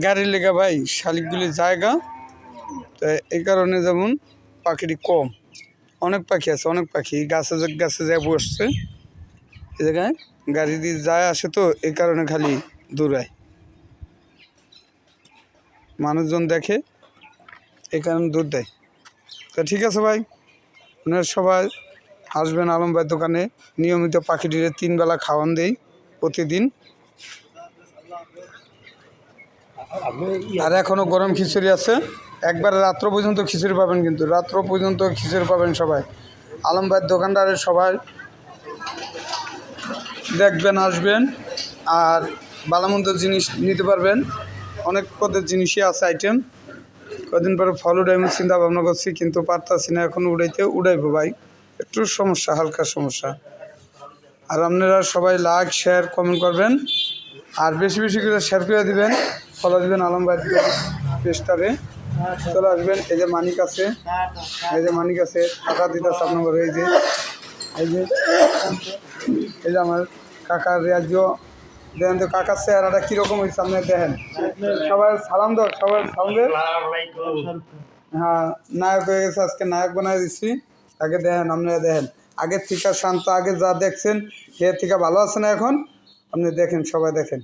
গাড়ির লেগে ভাই শালিকগুলি জায়গা, তো এই কারণে যেমন পাখিটি কম। অনেক পাখি আছে, অনেক পাখি গাছে গাছে যায় বসছে, এই জায়গায় গাড়ি দিয়ে যায় আসে, তো এই কারণে খালি দৌড়ায়, মানুষজন দেখে এই কারণে দৌড় দেয়। তো ঠিক আছে ভাই, আপনারা সবাই আসবেন আলম ভাইয়ের দোকানে। নিয়মিত পাখিটিরে 3 বেলা খাওয়ান দেই প্রতিদিন। আর এখনও গরম খিচুড়ি আছে, একবারে রাত্র পর্যন্ত খিচুড়ি পাবেন, কিন্তু রাত্র পর্যন্ত খিচুড়ি পাবেন সবাই। আলম ভাইয়ের দোকানদারের সবাই দেখবেন, আসবেন, আর ভালোমন্দ জিনিস নিতে পারবেন। অনেক পদের জিনিসই আছে আইটেম। কদিন পরে ফল উঠাইমু চিন্তা ভাবনা করছি, কিন্তু পারতাছি না এখন উড়াইবো ভাই, একটু সমস্যা, হালকা সমস্যা। আর আপনারা সবাই লাইক শেয়ার কমেন্ট করবেন, আর বেশি বেশি করে শেয়ার করে দিবেন, ফলো দিবেন আলম ভাই পেজটারে। চলে আসবেন। এই যে মানিক আছে, এই যে মানিক আছে, টাকা দিতেছে আপনার। এই যে এই যে আমার কাকার রাজ্য দেখেন তো, কাকার চেহারাটা কীরকম হয়েছে আপনি দেখেন। সবাই সালাম দাও, সবাই সালাম দেন। হ্যাঁ, নায়ক হয়ে গেছে, আজকে নায়ক বানাই দিচ্ছি। আগে দেখেন, আপনারা দেখেন, আগের থেকে শান্ত, আগে যা দেখছেন এর থেকে ভালো আছে না এখন? আপনি দেখেন, সবাই দেখেন।